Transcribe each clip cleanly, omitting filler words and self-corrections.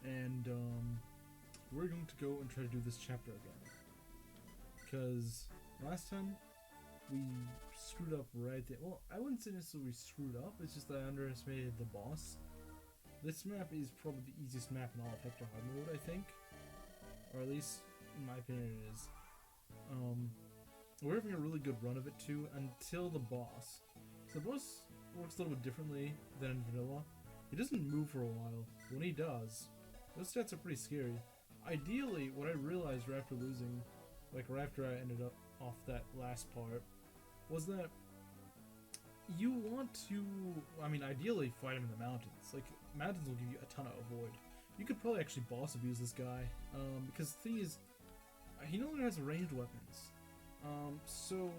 and we're going to go and try to do this chapter again. Because last time we screwed up right there. Well, I wouldn't say necessarily we screwed up, it's just that I underestimated the boss. This map is probably the easiest map in all of Hector Hard mode, I think. Or at least, in my opinion, it is. We're having a really good run of it too, until the boss. So the boss works a little bit differently than in vanilla. He doesn't move for a while. When he does, those stats are pretty scary. Ideally, what I realized right after losing, like right after I ended up off that last part, was that you want to, I mean, ideally fight him in the mountains. Like, mountains will give you a ton of avoid. You could probably actually boss abuse this guy, because the thing is, he no longer has ranged weapons. So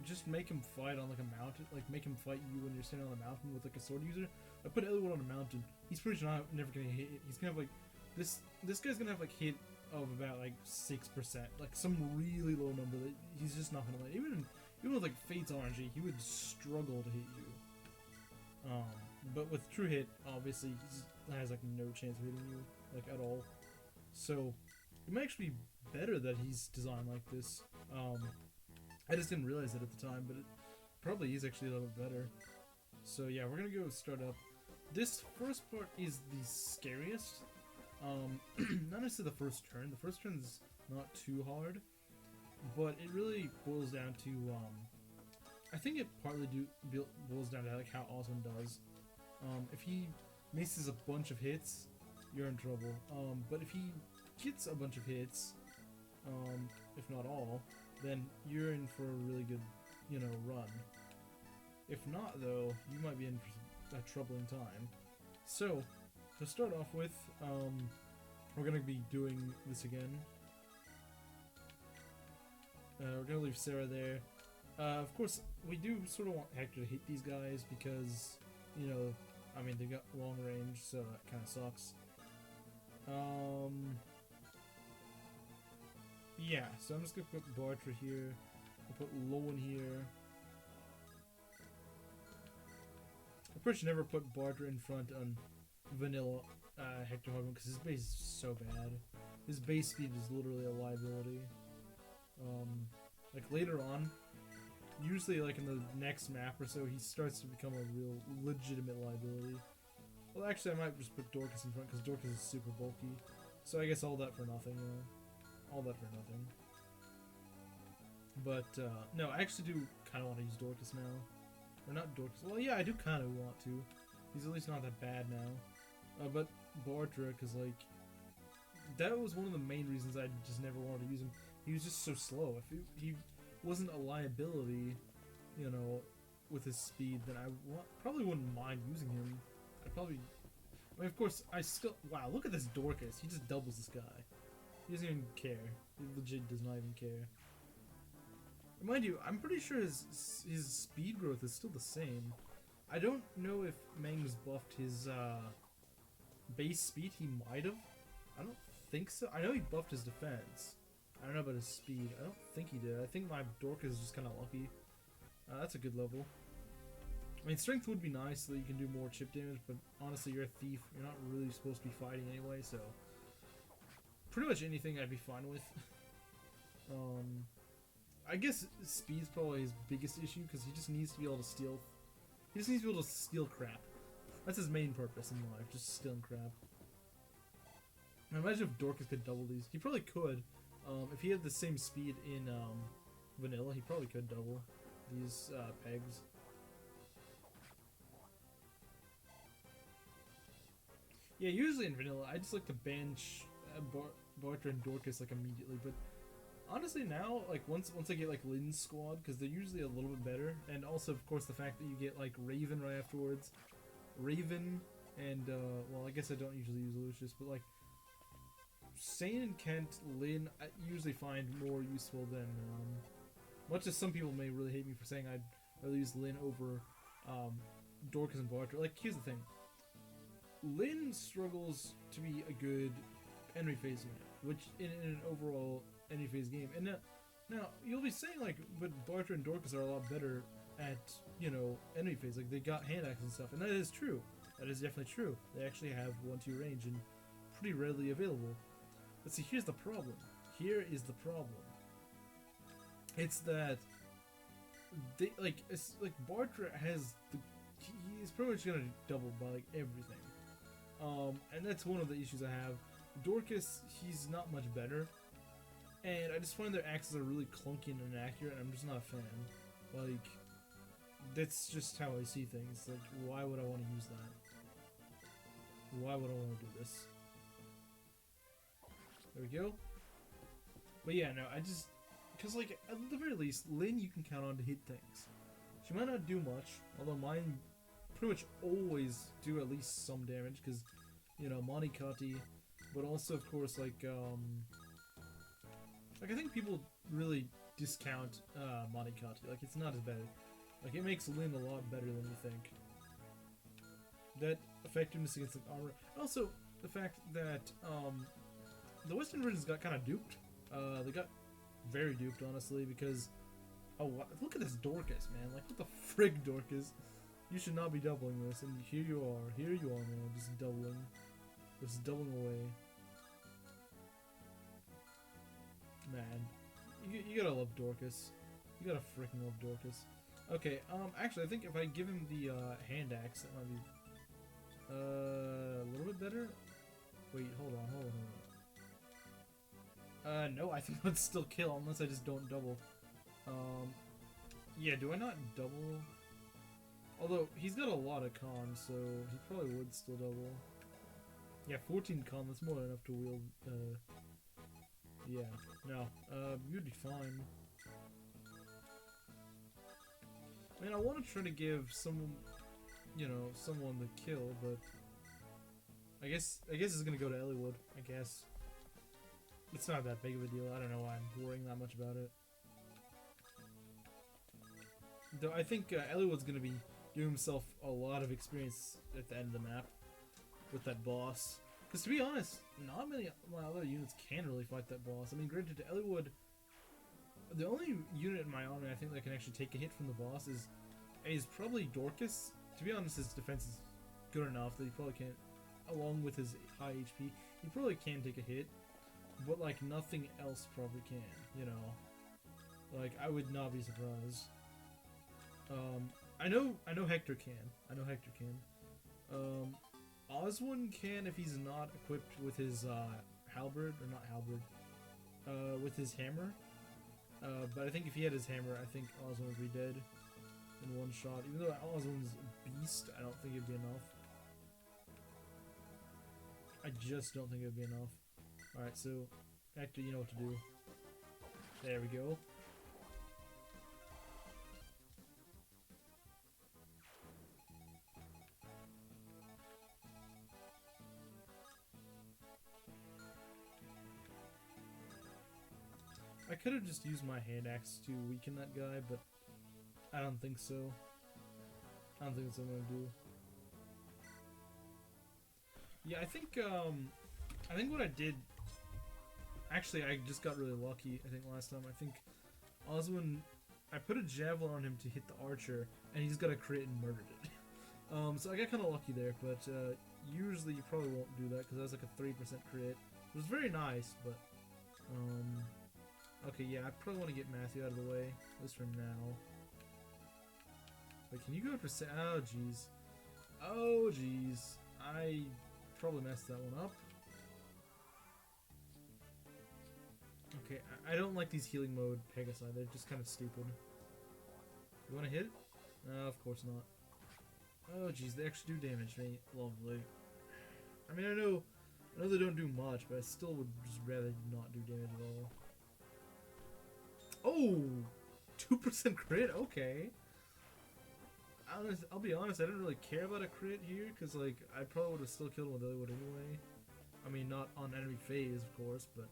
just make him fight on like a mountain, like make him fight you when you're standing on a mountain with like a sword user. I put everyone on a mountain. He's pretty sure never gonna hit. He's gonna have like this guy's gonna have like hit of about like 6%, like some really low number that he's just not gonna let. Even with like Fate's RNG, he would struggle to hit you. But with True Hit, obviously he has like no chance of hitting you like at all. So it might actually be better that he's designed like this. I just didn't realize it at the time, but it probably is actually a little better. So yeah, we're gonna go start up. This first part is the scariest. Not necessarily the first turn. The first turn is not too hard, but it really boils down to I think it partly boils down to like how Osman does. If he misses a bunch of hits, you're in trouble. But if he gets a bunch of hits, if not all, then you're in for a really good, run. If not, though, you might be in for a troubling time. So, to start off with, we're gonna be doing this again. We're gonna leave Sarah there. Of course, we do sort of want Hector to hit these guys because, I mean, they got long range, so that kind of sucks. Yeah, so I'm just gonna put Bartra here. I'll put Lowen here. I probably should never put Bartra in front on vanilla Hector Hardin because his base is so bad. His base speed is literally a liability. Like later on, usually like in the next map or so, he starts to become a real legitimate liability. Well, actually, I might just put Dorcas in front because Dorcas is super bulky. So I guess all that for nothing. All that for nothing. But, no, I actually do kind of want to use Dorcas now. Or not Dorcas. Well, yeah, I do kind of want to. He's at least not that bad now. But Bartra, because, like, that was one of the main reasons I just never wanted to use him. He was just so slow. If he wasn't a liability, with his speed, then I probably wouldn't mind using him. I'd probably... I mean, of course, I still... Wow, look at this Dorcas. He just doubles this guy. He doesn't even care. He legit does not even care. Mind you, I'm pretty sure his speed growth is still the same. I don't know if Mangs buffed his base speed. He might have. I don't think so. I know he buffed his defense. I don't know about his speed. I don't think he did. I think my Dorcas is just kind of lucky. That's a good level. I mean, strength would be nice so that you can do more chip damage, but honestly, you're a thief. You're not really supposed to be fighting anyway, so... Pretty much anything I'd be fine with. I guess speed's probably his biggest issue because he just needs to be able to steal. He just needs to be able to steal crap. That's his main purpose in life, just stealing crap. Now imagine if Dorcas could double these. He probably could. If he had the same speed in vanilla, he probably could double these pegs. Yeah, usually in vanilla, I just like to bench Bartra and Dorcas like immediately, but honestly now, like once I get like Lynn's squad, because they're usually a little bit better, and also of course the fact that you get like Raven right afterwards, Raven and well, I guess I don't usually use Lucius, but like Sane and Kent, Lynn, I usually find more useful than much as some people may really hate me for saying I'd rather use Lynn over Dorcas and Bartra. Like here's the thing. Lynn struggles to be a good enemy phase unit, which in an overall enemy phase game. And now you'll be saying like, but Bartra and Dorcas are a lot better at enemy phase. Like they got hand axes and stuff, and that is true. That is definitely true. They actually have 1-2 range, and pretty readily available. But see, here's the problem. Here is the problem. It's that it's like Bartra has he's pretty much gonna double by like everything. And that's one of the issues I have. Dorcas, he's not much better. And I just find their axes are really clunky and inaccurate, and I'm just not a fan. Like, that's just how I see things. Like, why would I want to use that? Why would I want to do this? There we go. But yeah, no, I just... Because, like, at the very least, Lynn you can count on to hit things. She might not do much, although mine pretty much always do at least some damage, because, you know, Monikati, but also, of course, like, I think people really discount Monikati. Like, it's not as bad. Like, it makes Lynn a lot better than you think. That effectiveness against like, armor. Also, the fact that the Western versions got kind of duped. They got very duped, honestly, because... Oh, look at this Dorcas, man. Like, what the frig, Dorcas? You should not be doubling this, and here you are. Here you are, man. Just doubling. Just doubling away. Man, you gotta love Dorcas. You gotta freaking love Dorcas. Okay, actually, I think if I give him the hand axe, that might be a little bit better. Wait, hold on. No, I think that would still kill unless I just don't double. Yeah, do I not double? Although he's got a lot of con, so he probably would still double. Yeah, 14 con. That's more than enough to wield. Yeah, no, you'd be fine. I mean, I want to try to give someone, you know, someone the kill, but I guess it's gonna go to Elliewood. I guess it's not that big of a deal. I don't know why I'm worrying that much about it. Though I think Elliewood's gonna be giving himself a lot of experience at the end of the map with that boss. Because to be honest, not many of my other units can really fight that boss. I mean, granted, to Elliewood, the only unit in my army I think that can actually take a hit from the boss is probably Dorcas. To be honest, his defense is good enough that he probably can't, along with his high HP, he probably can take a hit. But like nothing else probably can, you know. Like I would not be surprised. I know Hector can. I know Hector can. Oswin can if he's not equipped with his halberd, or not halberd, with his hammer. But I think if he had his hammer, I think Oswin would be dead in one shot. Even though Oswin's a beast, I don't think it'd be enough. I just don't think it'd be enough. Alright, so Hector, you know what to do. There we go. I could have just used my hand axe to weaken that guy, but I don't think so. I don't think that's what I'm gonna do. Yeah, I think what I did. Actually, I just got really lucky. I think last time. I think Oswin, I put a javelin on him to hit the archer, and he's got a crit and murdered it. So I got kind of lucky there, but usually you probably won't do that because that's like a 3% crit. It was very nice, but okay, yeah, I probably want to get Matthew out of the way, at least for now. Wait, can you go for oh, jeez. Oh, jeez. I probably messed that one up. Okay, I don't like these healing mode Pegasi. They're just kind of stupid. You want to hit? No, of course not. Oh, jeez, they actually do damage me. Lovely. I mean, I know they don't do much, but I still would just rather not do damage at all. Oh! 2% crit? Okay. I'll be honest, I didn't really care about a crit here, because, like, I probably would have still killed him with Elliewood anyway. I mean, not on enemy phase, of course, but...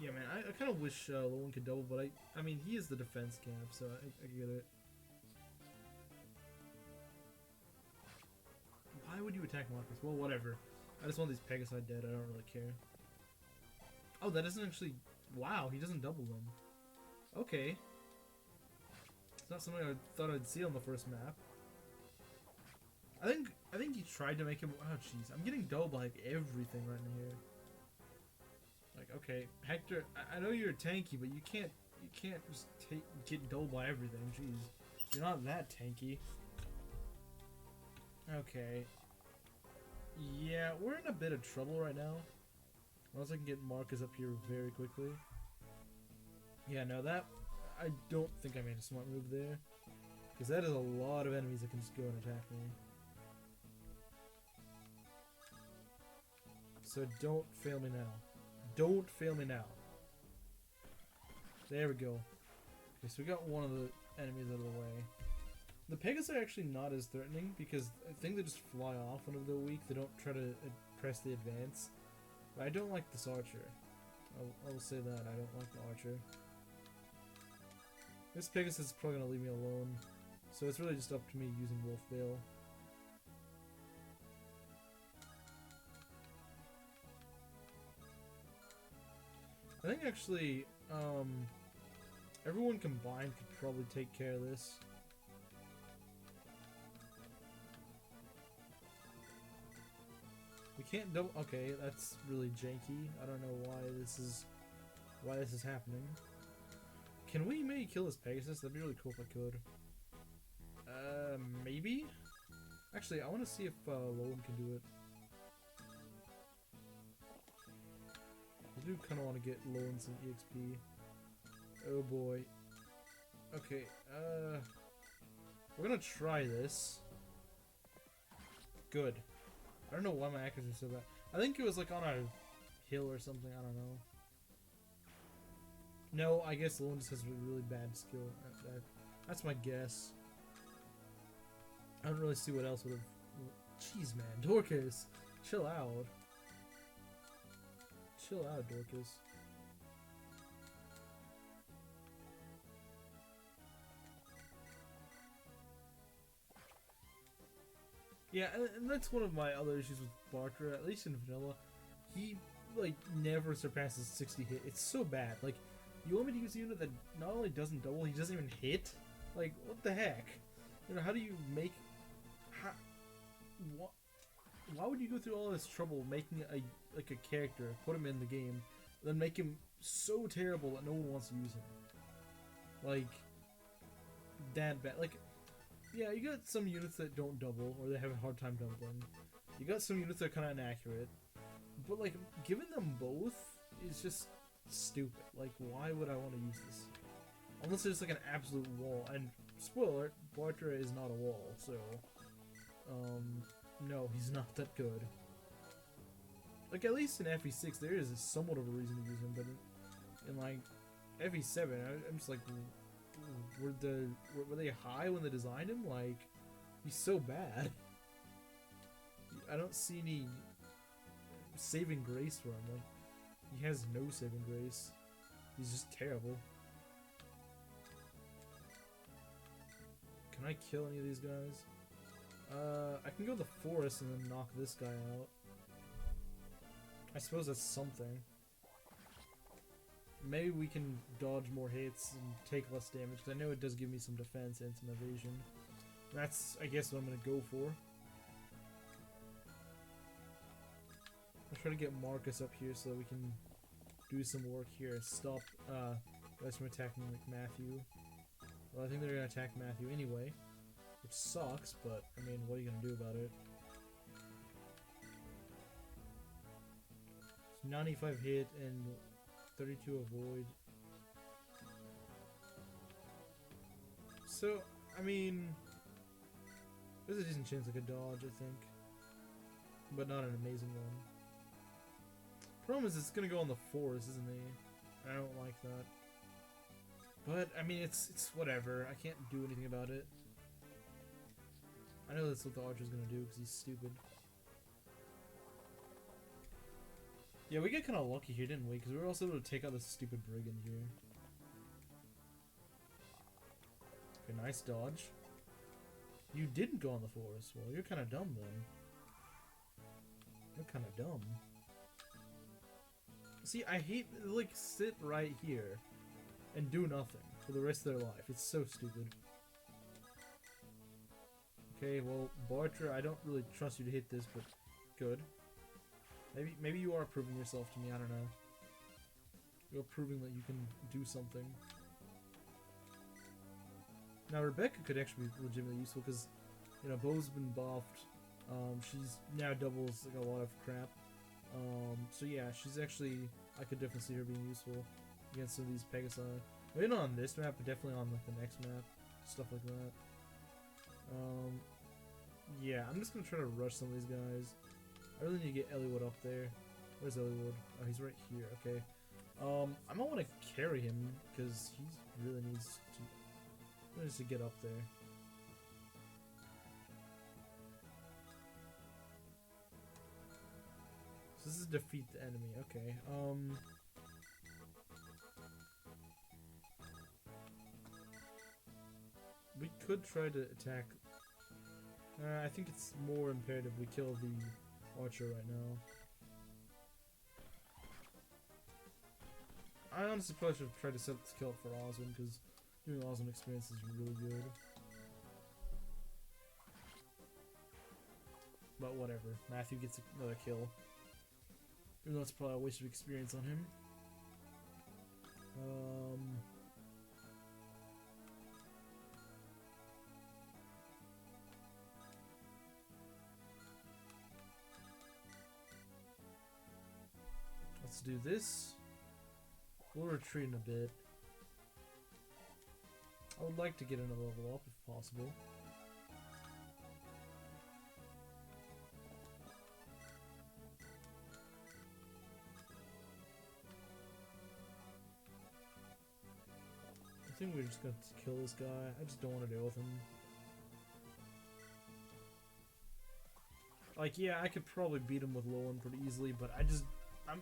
Yeah, man, I kind of wish Lowen could double, but I mean, he is the defense cap, so I get it. Why would you attack Marcus? Well, whatever. I just want these Pegasi dead, I don't really care. Oh, that doesn't actually... Wow, he doesn't double them. Okay. It's not something I thought I'd see on the first map. I think he tried to make him. Oh jeez, I'm getting dulled by like everything right in here. Like, okay, Hector, I know you're tanky, but you can't just get dulled by everything. Jeez, you're not that tanky. Okay. Yeah, we're in a bit of trouble right now. Unless I can get Marcus up here very quickly. Yeah, no, that I don't think I made a smart move there, because that is a lot of enemies that can just go and attack me. So don't fail me now. Don't fail me now. There we go. Okay, so we got one of the enemies out of the way. The Pegasus are actually not as threatening because I think they just fly off whenever they're weak. They don't try to press the advance. But I don't like this archer. I will say that. I don't like the archer. This Pegasus is probably going to leave me alone. So it's really just up to me using Wolf Veil. I think actually, everyone combined could probably take care of this. We can't double. Okay, that's really janky. I don't know why this is happening. Can we maybe kill this Pegasus? That'd be really cool if I could. Maybe? Actually, I want to see if Lowen can do it. I do kind of want to get Lowen some EXP. Oh boy. Okay, we're gonna try this. Good. I don't know why my accuracy is so bad. I think it was like on a hill or something, I don't know. No, I guess Lowen just has a really bad skill. That's my guess. I don't really see what else would have... Jeez, man. Dorcas! Chill out. Chill out, Dorcas. Yeah, and that's one of my other issues with Barker, at least in vanilla. He, like, never surpasses 60 hit. It's so bad. Like, you want me to use a unit that not only doesn't double, he doesn't even hit? Like, what the heck? You know, how do you make... Why would you go through all this trouble making a character, put him in the game, then make him so terrible that no one wants to use him? Like, that bad. Like, yeah, you got some units that don't double, or they have a hard time doubling. You got some units that are kind of inaccurate. But, like, giving them both is just stupid. Like, why would I want to use this? Unless it's like an absolute wall. And, spoiler alert, Bartra is not a wall, so... no, he's not that good. Like, at least in FE6, there is somewhat of a reason to use him, but in like, FE7, I'm just like... Were they high when they designed him? Like, he's so bad. I don't see any saving grace for him. Like, he has no saving grace. He's just terrible. Can I kill any of these guys? I can go to the forest and then knock this guy out. I suppose that's something. Maybe we can dodge more hits and take less damage, because I know it does give me some defense and some evasion. That's, I guess, what I'm going to go for. I'll try to get Marcus up here so that we can do some work here. Stop guys from attacking like Matthew. Well, I think they're going to attack Matthew anyway, which sucks, but, I mean, what are you going to do about it? 95 hit and 32 avoid. So, I mean, there's a decent chance I could dodge, I think. But not an amazing one. Problem is, it's gonna go on the forest, isn't it? I don't like that. But, I mean, it's whatever. I can't do anything about it. I know that's what the archer's gonna do, because he's stupid. Yeah, we got kind of lucky here, didn't we? Because we were also able to take out this stupid brigand here. Okay, nice dodge. You didn't go on the forest. Well, you're kind of dumb then. You're kind of dumb. See, I hate, like, sit right here and do nothing for the rest of their life. It's so stupid. Okay, well, Barter, I don't really trust you to hit this, but good. Maybe you are proving yourself to me, I don't know. You're proving that you can do something. Now, Rebecca could actually be legitimately useful, because, you know, Bo's been buffed. She's now doubles, like, a lot of crap. So yeah, she's actually, I could definitely see her being useful against some of these Pegasi. Maybe not on this map, but definitely on, like, the next map. Stuff like that. Yeah, I'm just gonna try to rush some of these guys. I really need to get Eliwood up there. Where's Eliwood? Oh, he's right here. Okay. I might want to carry him because he really needs to get up there. So this is defeat the enemy. Okay. We could try to attack. I think it's more imperative we kill the archer right now. I honestly probably should have tried to set this kill up for Oswin, because doing Oswin experience is really good. But whatever. Matthew gets another kill. Even though it's probably a waste of experience on him. Let's do this. We'll retreat in a bit. I would like to get another level up if possible. I think we're just going to kill this guy. I just don't want to deal with him. Like, yeah, I could probably beat him with Lowen pretty easily, but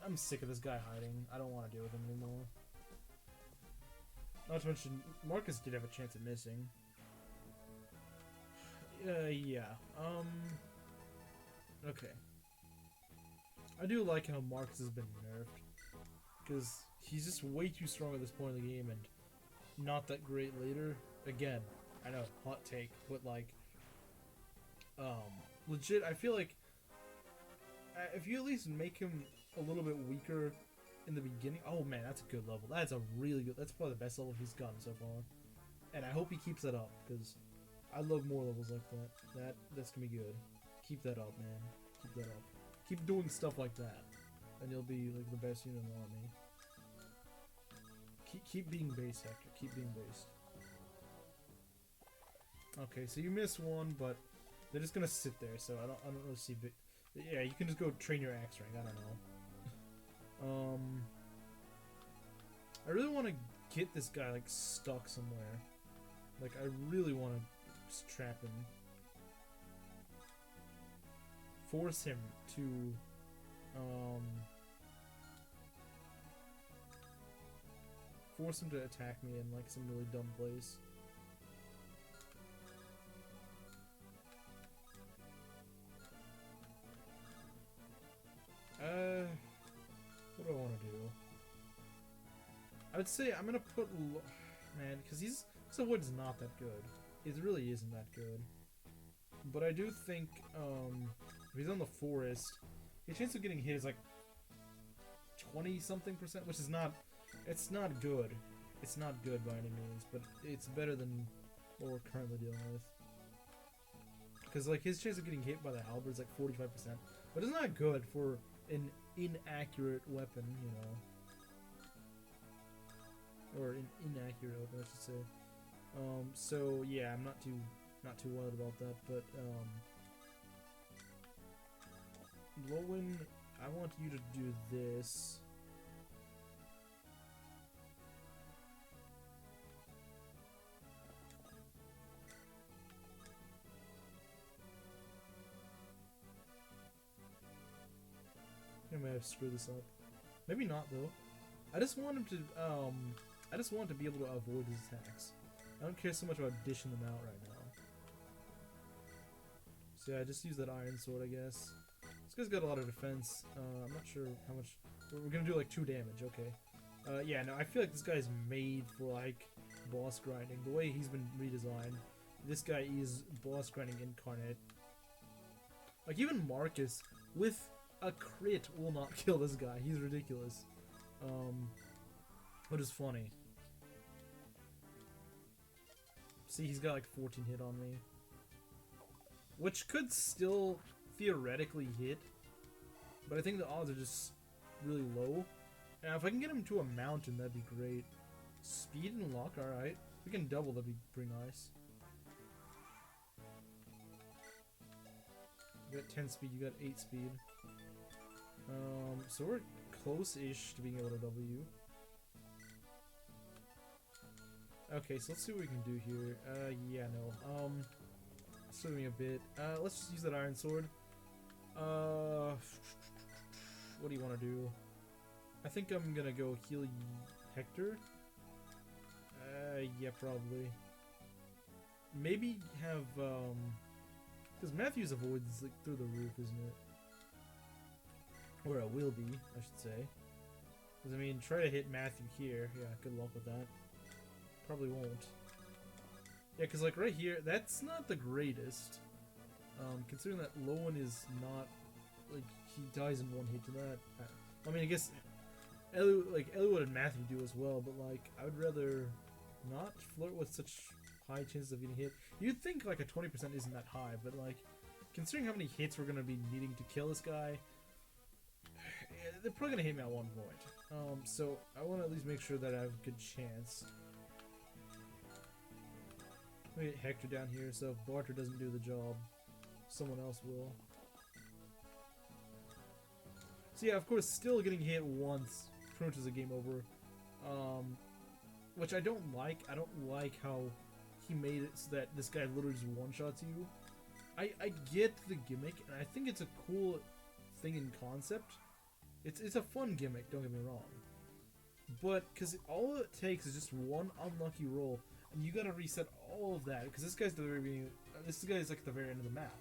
I'm sick of this guy hiding. I don't want to deal with him anymore. Not to mention, Marcus did have a chance at missing. Yeah. Okay. I do like how Marcus has been nerfed. Because he's just way too strong at this point in the game and not that great later. Again, I know, hot take, but like, legit, I feel like if you at least make him a little bit weaker in the beginning. Oh man, that's a good level. That's a really good. That's probably the best level he's gotten so far. And I hope he keeps that up because I love more levels like that. That's gonna be good. Keep that up, man. Keep that up. Keep doing stuff like that, and you'll be like the best unit in the army. Keep being based, Hector. Keep being based. Okay, so you missed one, but they're just gonna sit there. So I don't really see. Yeah, you can just go train your axe rank. I don't know. I really want to get this guy like stuck somewhere. Like I really want to just trap him. Force him to attack me in like some really dumb place. What do I want to do? I would say I'm gonna put man, because this wood's not that good. It really isn't that good. But I do think if he's on the forest, his chance of getting hit is like 20-something%, which is not. It's not good. It's not good by any means, but it's better than what we're currently dealing with. Because like his chance of getting hit by the halberd is like 45%, but it's not good for an inaccurate weapon, you know. Or an inaccurate weapon, I should say. So yeah, I'm not too wild about that, but Lowen, I want you to do this. I may have screwed this up. Maybe not though. I just want him to I just want to be able to avoid his attacks. I don't care so much about dishing them out right now. So yeah, I just use that iron sword, I guess. This guy's got a lot of defense. I'm not sure how much. We're gonna do like 2 damage. Okay. Yeah. No, I feel like this guy's made for like boss grinding. The way he's been redesigned, this guy is boss grinding incarnate. Like, even Marcus, with a crit, will not kill this guy. He's ridiculous. Which is funny. See, he's got like 14 hit on me. Which could still theoretically hit. But I think the odds are just really low. And if I can get him to a mountain, that'd be great. Speed and luck, alright. If we can double, that'd be pretty nice. You got 10 speed, you got 8 speed. So we're close-ish to being able to W. Okay, so let's see what we can do here. Yeah, no. Swimming a bit. Let's just use that iron sword. What do you want to do? I think I'm gonna go heal Hector. Yeah, probably. Maybe have, because Matthew's avoids, like, through the roof, isn't it? Or it will be, I should say. Because, I mean, try to hit Matthew here. Yeah, good luck with that. Probably won't. Yeah, because, like, right here, that's not the greatest. Considering that Lowen is not, like, he dies in one hit to that. I mean, I guess Eliud and Matthew do as well, but, like, I would rather not flirt with such high chances of getting hit. You'd think, like, a 20% isn't that high, but, like, considering how many hits we're going to be needing to kill this guy, they're probably going to hit me at one point. So I want to at least make sure that I have a good chance. Let me get Hector down here, so if Barter doesn't do the job, someone else will. So yeah, of course, still getting hit once pretty much is a game over. Which I don't like. I don't like how he made it so that this guy literally just one-shots you. I get the gimmick, and I think it's a cool thing in concept. It's a fun gimmick, don't get me wrong. But, because all it takes is just one unlucky roll, and you gotta reset all of that, because this guy's the very beginning, this guy's like at the very end of the map.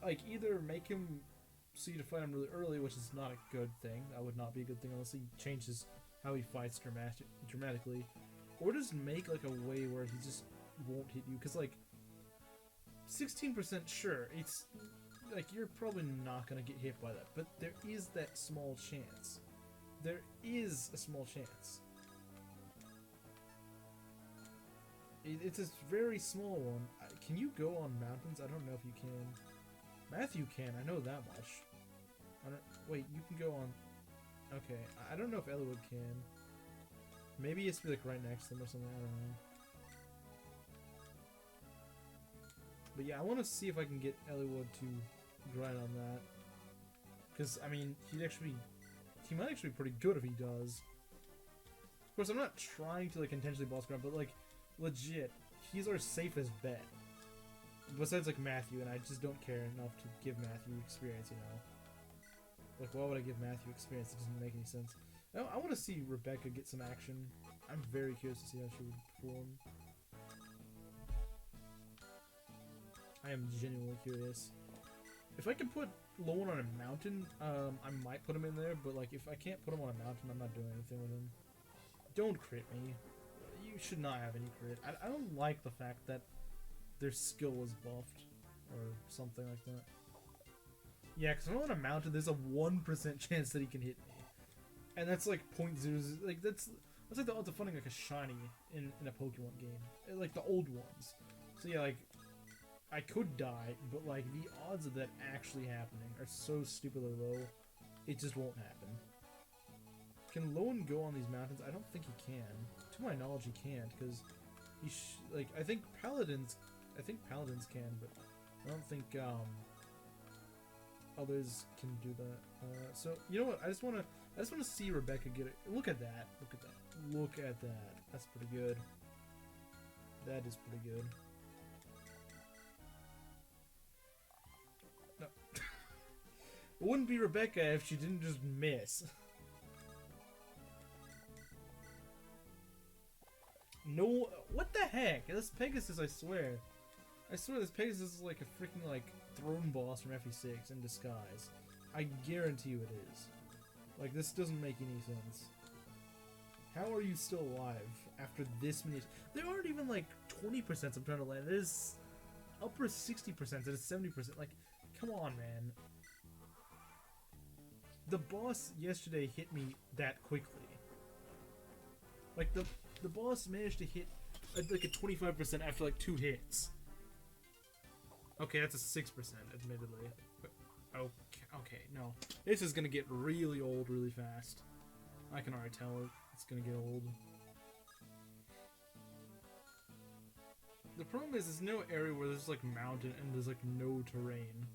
Like, either make him so you to fight him really early, which is not a good thing. That would not be a good thing unless he changes how he fights dramatically. Or just make, like, a way where he just won't hit you, because, like, 16% sure, it's like, you're probably not gonna get hit by that, but there is that small chance. There is a small chance. It's a very small one. Can you go on mountains? I don't know if you can. Matthew can, I know that much. Wait, you can go on... Okay, I don't know if Eliud can. Maybe it's like right next to them or something, I don't know. But yeah, I want to see if I can get Eliud to grind on that. Because, I mean, he might actually be pretty good if he does. Of course, I'm not trying to, like, intentionally boss grind, but, like, legit, he's our safest bet. Besides, like, Matthew, and I just don't care enough to give Matthew experience, you know? Like, why would I give Matthew experience? It doesn't make any sense. I want to see Rebecca get some action. I'm very curious to see how she would perform. I am genuinely curious. If I can put Lowen on a mountain, I might put him in there, but, like, if I can't put him on a mountain, I'm not doing anything with him. Don't crit me. You should not have any crit. I don't like the fact that their skill was buffed, or something like that. Yeah, because if I'm on a mountain, there's a 1% chance that he can hit me. And that's like 0.0, like, that's like the odds of finding, like, a shiny in a Pokemon game. Like, the old ones. So yeah, like, I could die, but, like, the odds of that actually happening are so stupidly low, it just won't happen. Can Lowen go on these mountains? I don't think he can. To my knowledge, he can't, because like, I think Paladins can, but I don't think, others can do that. So, you know what, I just wanna see Rebecca get it. Look at that, look at that, look at that. That's pretty good. That is pretty good. No. It wouldn't be Rebecca if she didn't just miss. No, what the heck? This Pegasus, I swear. I swear this Pegasus is like a freaking, like, throne boss from FE6 in disguise. I guarantee you it is. Like, this doesn't make any sense. How are you still alive after this many... There aren't even, like, 20% I'm trying to land. There's upper 60% and it's 70%. Like, come on, man. The boss yesterday hit me that quickly. Like, the boss managed to hit like a 25% after like 2 hits. Okay, that's a 6%, admittedly. But, okay, no. This is gonna get really old really fast. I can already tell it's gonna get old. The problem is, there's no area where there's like mountain and there's like no terrain.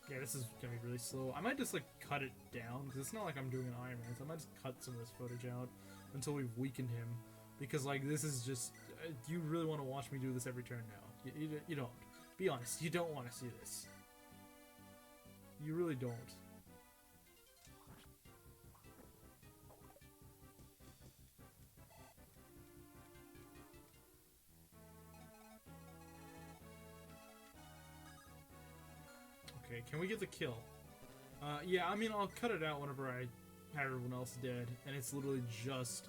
Yeah, this is gonna be really slow. I might just like cut it down, because it's not like I'm doing an Iron Man, so I might just cut some of this footage out until we've weakened him. Because like, this is just, do you really want to watch me do this every turn now? You don't. Be honest, you don't want to see this. You really don't. Okay, can we get the kill? Yeah, I mean, I'll cut it out whenever I have everyone else dead, and it's literally just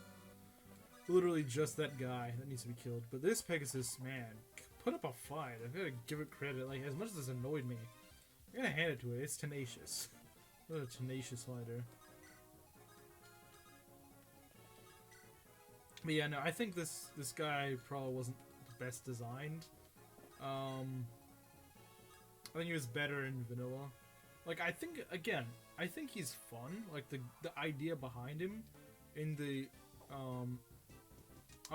that guy that needs to be killed. But this Pegasus, man, put up a fight. I've got to give it credit. Like, as much as this annoyed me, I'm gonna hand it to it. It's tenacious. What a tenacious fighter. But yeah, no, I think this guy probably wasn't the best designed. I think he was better in vanilla. Like, I think, again, I think he's fun. Like, the idea behind him in the, oh,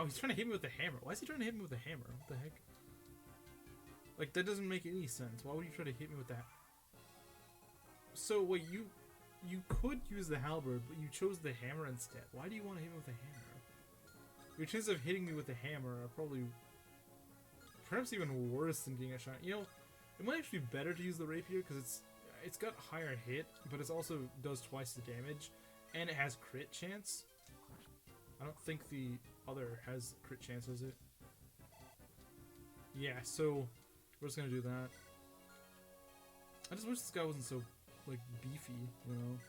he's trying to hit me with the hammer. Why is he trying to hit me with the hammer? What the heck? Like, that doesn't make any sense. Why would you try to hit me with that? So, wait, you could use the halberd, but you chose the hammer instead. Why do you want to hit me with the hammer? Your chances of hitting me with the hammer are probably perhaps even worse than getting a shot. You know, it might actually be better to use the rapier, because it's got higher hit, but it also does twice the damage, and it has crit chance. I don't think the other has crit chance, does it? Yeah, so we're just gonna do that. I just wish this guy wasn't so, like, beefy, you know?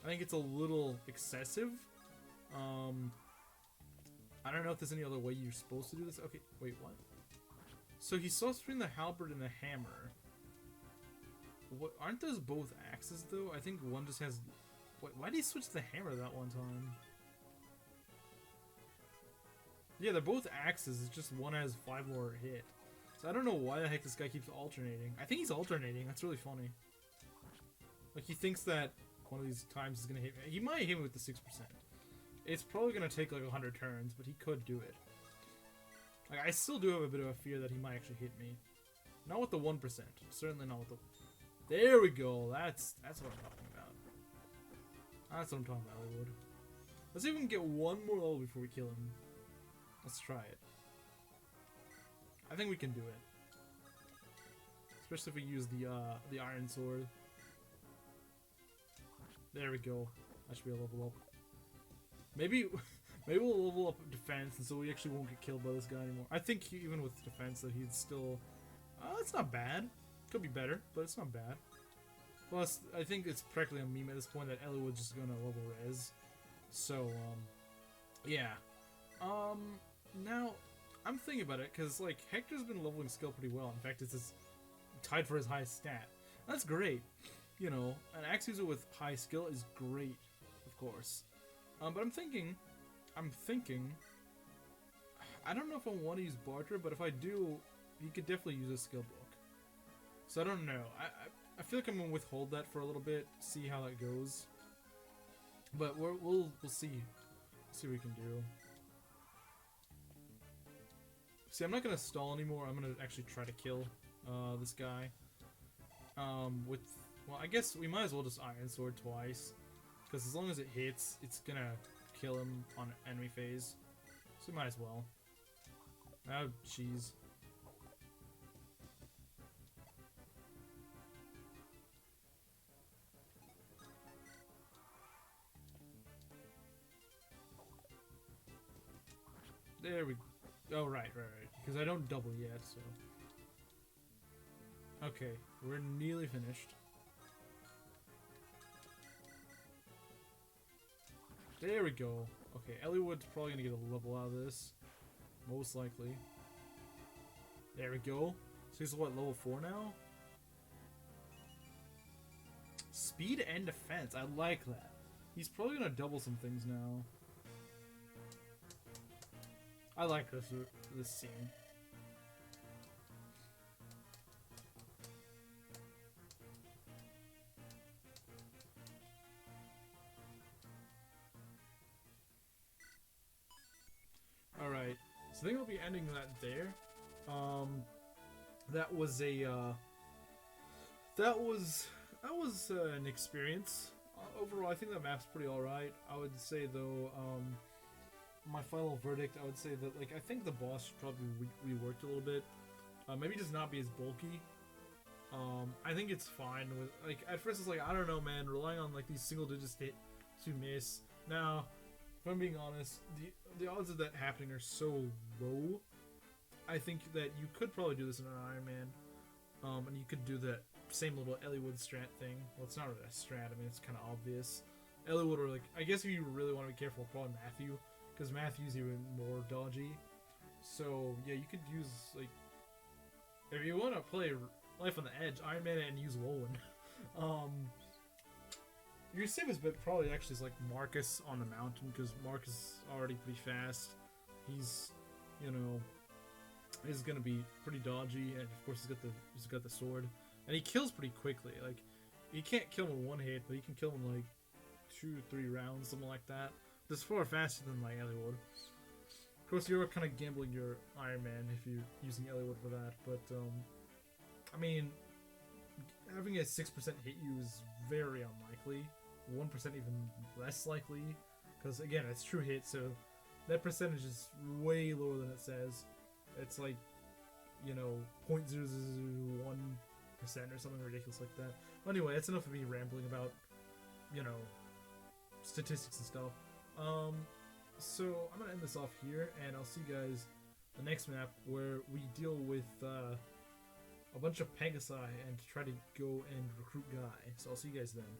I think it's a little excessive. I don't know if there's any other way you're supposed to do this. Okay, wait, what? So he's supposed to bring the halberd and the hammer. What, aren't those both axes, though? I think one just has... Why did he switch to the hammer that one time? Yeah, they're both axes, it's just one has 5 more hit. So I don't know why the heck this guy keeps alternating. I think he's alternating, that's really funny. Like, he thinks that one of these times is gonna hit me. He might hit me with the 6%. It's probably gonna take like 100 turns, but he could do it. Like, I still do have a bit of a fear that he might actually hit me. Not with the 1%. Certainly not with the... There we go! That's what I'm talking about. That's what I'm talking about, Hollywood. Let's see if we can get one more level before we kill him. Let's try it. I think we can do it. Especially if we use the iron sword. There we go. That should be a level up. Maybe we'll level up defense, and so we actually won't get killed by this guy anymore. I think even with defense that he's still... it's not bad. Could be better, but it's not bad. Plus, I think it's practically a meme at this point that Eliwood's just gonna level res. So, yeah. Now, I'm thinking about it, because, like, Hector's been leveling skill pretty well. In fact, it's tied for his highest stat. That's great. You know, an axe user with high skill is great, of course. But I'm thinking, I don't know if I want to use Barter, but if I do, he could definitely use a skill book. So I don't know. I feel like I'm gonna withhold that for a little bit, see how that goes. But we'll see what we can do. See, I'm not gonna stall anymore. I'm gonna actually try to kill this guy. Well, I guess we might as well just Iron Sword twice. Because as long as it hits, it's gonna kill him on enemy phase. So we might as well. Oh, jeez. There we go. Oh, right. Because I don't double yet, so... Okay, we're nearly finished. There we go. Okay, Elliowood's probably gonna get a level out of this. Most likely. There we go. So he's what, level 4 now? Speed and defense. I like that. He's probably gonna double some things now. I like this scene. Alright, so I think I'll be ending that there. That was an experience. Overall, I think that map's pretty alright. I would say though, my final verdict, I would say that I think the boss should probably reworked a little bit. Maybe just not be as bulky. I think it's fine with at first it's I don't know, man, relying on these single digits hit to miss. Now, if I'm being honest, the odds of that happening are so low. I think that you could probably do this in an Iron Man, and you could do that same little Elliowood strat thing. Well, it's not really a strat. I mean, it's kind of obvious. Elliowood, or I guess if you really want to be careful, probably Matthew, because Matthew's even more dodgy. So yeah, you could use if you want to play Life on the Edge, Iron Man and use Wolan. Your safest bet probably actually is Marcus on the mountain, because Marcus is already pretty fast. He's, is gonna be pretty dodgy, and of course he's got the sword, and he kills pretty quickly. You can't kill him in one hit, but you can kill him in 2-3 rounds, something like that. That's far faster than Elliowood. Of course, you're kind of gambling your Iron Man if you're using Elliowood for that, but I mean, having a 6% hit you is very unlikely. 1% even less likely, because again, it's true hit, so that percentage is way lower than it says. It's 0.0001% or something ridiculous like that. But anyway, that's enough of me rambling about, statistics and stuff. So I'm gonna end this off here, and I'll see you guys the next map, where we deal with a bunch of Pegasi and try to go and recruit Guy. So I'll see you guys then.